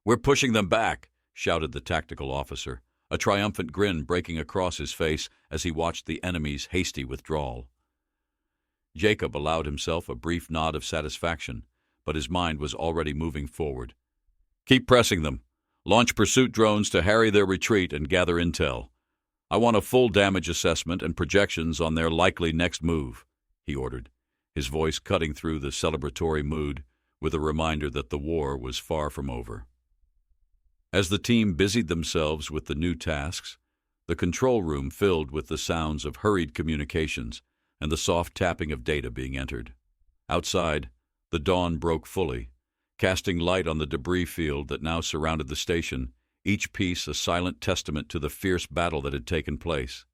"We're pushing them back," shouted the tactical officer, a triumphant grin breaking across his face as he watched the enemy's hasty withdrawal. Jakob allowed himself a brief nod of satisfaction, but his mind was already moving forward. "Keep pressing them. Launch pursuit drones to harry their retreat and gather intel. I want a full damage assessment and projections on their likely next move," he ordered, his voice cutting through the celebratory mood with a reminder that the war was far from over. As the team busied themselves with the new tasks, the control room filled with the sounds of hurried communications and the soft tapping of data being entered. Outside, the dawn broke fully, casting light on the debris field that now surrounded the station, each piece a silent testament to the fierce battle that had taken place.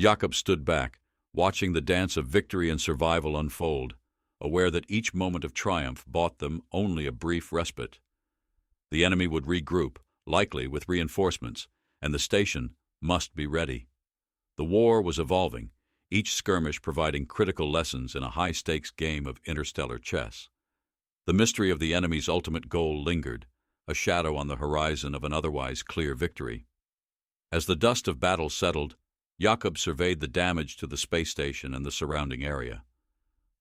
Jakob stood back, watching the dance of victory and survival unfold, aware that each moment of triumph bought them only a brief respite. The enemy would regroup, likely with reinforcements, and the station must be ready. The war was evolving, each skirmish providing critical lessons in a high-stakes game of interstellar chess. The mystery of the enemy's ultimate goal lingered, a shadow on the horizon of an otherwise clear victory. As the dust of battle settled, Jakob surveyed the damage to the space station and the surrounding area.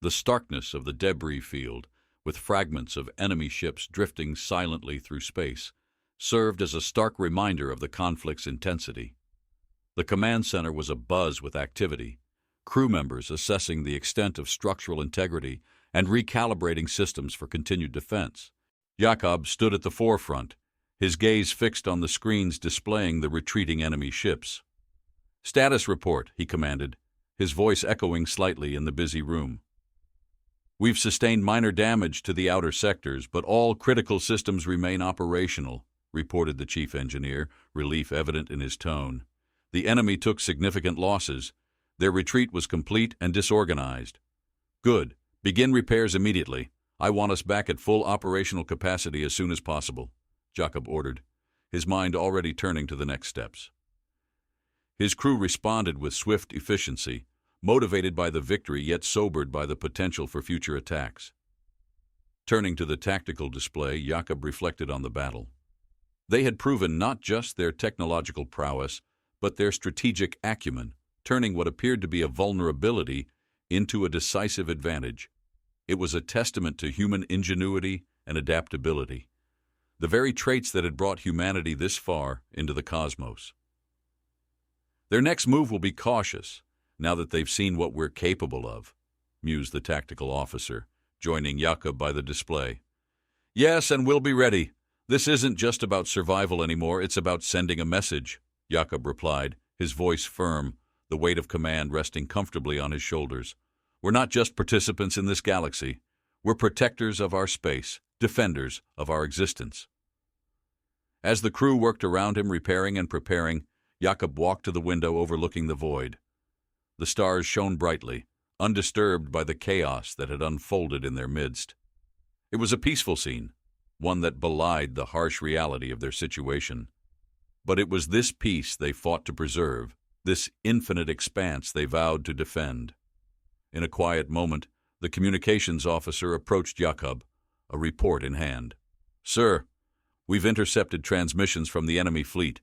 The starkness of the debris field, with fragments of enemy ships drifting silently through space, served as a stark reminder of the conflict's intensity. The command center was abuzz with activity, crew members assessing the extent of structural integrity and recalibrating systems for continued defense. Jakob stood at the forefront, his gaze fixed on the screens displaying the retreating enemy ships. "Status report," he commanded, his voice echoing slightly in the busy room. "We've sustained minor damage to the outer sectors, but all critical systems remain operational," reported the chief engineer, relief evident in his tone. "The enemy took significant losses. Their retreat was complete and disorganized." "Good. Begin repairs immediately. I want us back at full operational capacity as soon as possible," Jakob ordered, his mind already turning to the next steps. His crew responded with swift efficiency, motivated by the victory yet sobered by the potential for future attacks. Turning to the tactical display, Jakob reflected on the battle. They had proven not just their technological prowess, but their strategic acumen, turning what appeared to be a vulnerability into a decisive advantage. It was a testament to human ingenuity and adaptability, the very traits that had brought humanity this far into the cosmos. "Their next move will be cautious, now that they've seen what we're capable of," mused the tactical officer, joining Jakob by the display. "Yes, and we'll be ready. This isn't just about survival anymore, it's about sending a message," Jakob replied, his voice firm, the weight of command resting comfortably on his shoulders. "We're not just participants in this galaxy. We're protectors of our space, defenders of our existence." As the crew worked around him, repairing and preparing, Jakob walked to the window overlooking the void. The stars shone brightly, undisturbed by the chaos that had unfolded in their midst. It was a peaceful scene, one that belied the harsh reality of their situation. But it was this peace they fought to preserve, this infinite expanse they vowed to defend. In a quiet moment, the communications officer approached Jakob, a report in hand. "Sir, we've intercepted transmissions from the enemy fleet.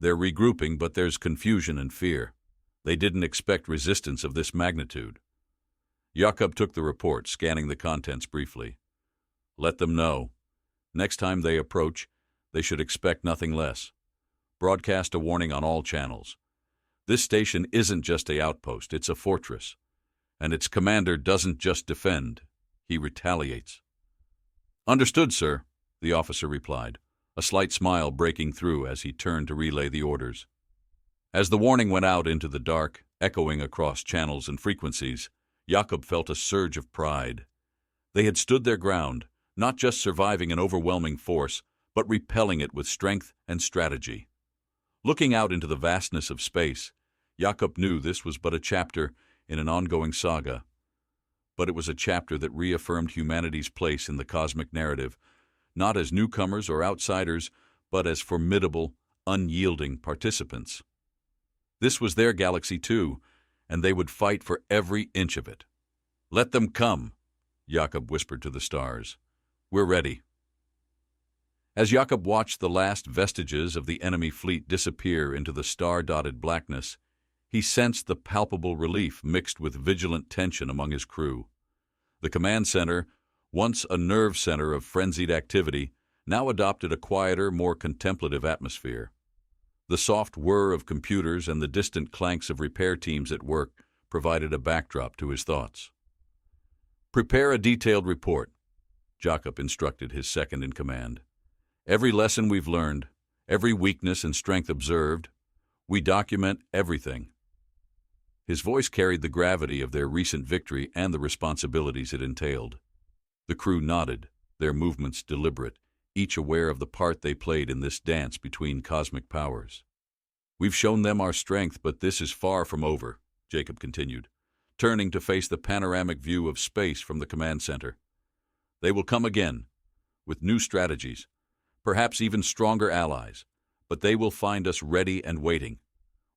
They're regrouping, but there's confusion and fear. They didn't expect resistance of this magnitude." Jakob took the report, scanning the contents briefly. "Let them know. Next time they approach, they should expect nothing less. Broadcast a warning on all channels. This station isn't just an outpost, it's a fortress. And its commander doesn't just defend, he retaliates." "Understood, sir," the officer replied, a slight smile breaking through as he turned to relay the orders. As the warning went out into the dark, echoing across channels and frequencies, Jakob felt a surge of pride. They had stood their ground, not just surviving an overwhelming force, but repelling it with strength and strategy. Looking out into the vastness of space, Jakob knew this was but a chapter in an ongoing saga. But it was a chapter that reaffirmed humanity's place in the cosmic narrative, not as newcomers or outsiders, but as formidable, unyielding participants. This was their galaxy too, and they would fight for every inch of it. "Let them come," Jakob whispered to the stars. "We're ready." As Jakob watched the last vestiges of the enemy fleet disappear into the star-dotted blackness, he sensed the palpable relief mixed with vigilant tension among his crew. The command center, once a nerve center of frenzied activity, now adopted a quieter, more contemplative atmosphere. The soft whir of computers and the distant clanks of repair teams at work provided a backdrop to his thoughts. "Prepare a detailed report," Jakob instructed his second-in-command. "Every lesson we've learned, every weakness and strength observed, we document everything." His voice carried the gravity of their recent victory and the responsibilities it entailed. The crew nodded, their movements deliberate, each aware of the part they played in this dance between cosmic powers. "We've shown them our strength, but this is far from over," Jakob continued, turning to face the panoramic view of space from the command center. "They will come again, with new strategies, perhaps even stronger allies, but they will find us ready and waiting.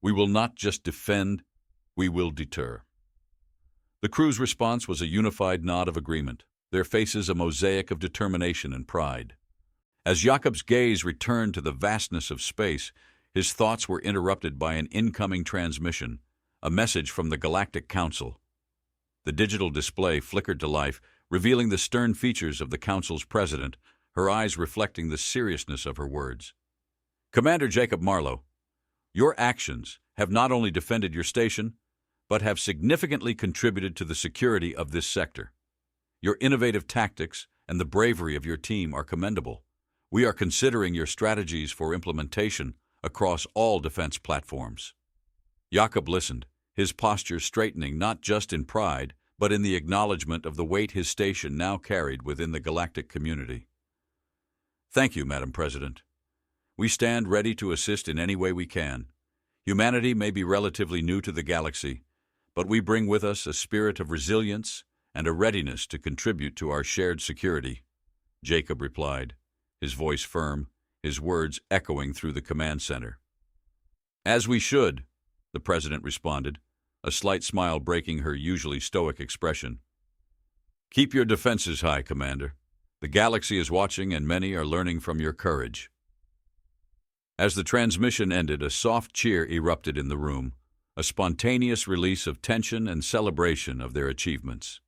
We will not just defend, we will deter." The crew's response was a unified nod of agreement, their faces a mosaic of determination and pride. As Jakob's gaze returned to the vastness of space, his thoughts were interrupted by an incoming transmission, a message from the Galactic Council. The digital display flickered to life, revealing the stern features of the Council's president, her eyes reflecting the seriousness of her words. "Commander Jakob Marlowe, your actions have not only defended your station, but have significantly contributed to the security of this sector. Your innovative tactics and the bravery of your team are commendable. We are considering your strategies for implementation across all defense platforms." Jakob listened, his posture straightening not just in pride, but in the acknowledgement of the weight his station now carried within the galactic community. "Thank you, Madam President. We stand ready to assist in any way we can. Humanity may be relatively new to the galaxy, but we bring with us a spirit of resilience and a readiness to contribute to our shared security," Jakob replied, his voice firm, his words echoing through the command center. "As we should," the President responded, a slight smile breaking her usually stoic expression. "Keep your defenses high, Commander. The galaxy is watching and many are learning from your courage." As the transmission ended, a soft cheer erupted in the room, a spontaneous release of tension and celebration of their achievements.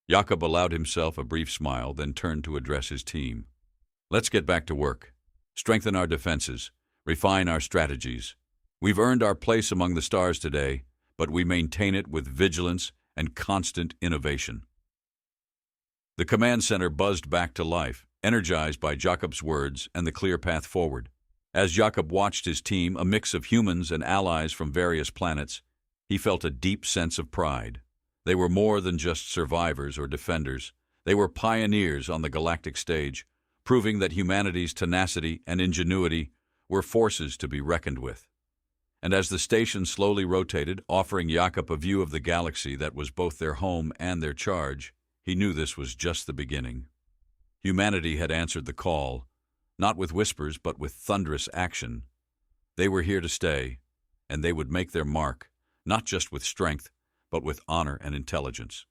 Jakob allowed himself a brief smile, then turned to address his team. "Let's get back to work. Strengthen our defenses. Refine our strategies. We've earned our place among the stars today, but we maintain it with vigilance and constant innovation." The command center buzzed back to life, energized by Jakob's words and the clear path forward. As Jakob watched his team, a mix of humans and allies from various planets, he felt a deep sense of pride. They were more than just survivors or defenders. They were pioneers on the galactic stage, proving that humanity's tenacity and ingenuity were forces to be reckoned with. And as the station slowly rotated, offering Jakob a view of the galaxy that was both their home and their charge, he knew this was just the beginning. Humanity had answered the call, not with whispers but with thunderous action. They were here to stay, and they would make their mark, not just with strength, but with honor and intelligence.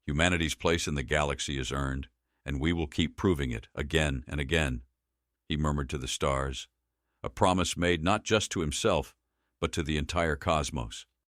Humanity's place in the galaxy is earned, and we will keep proving it again and again, he murmured to the stars, a promise made not just to himself, but to the entire cosmos.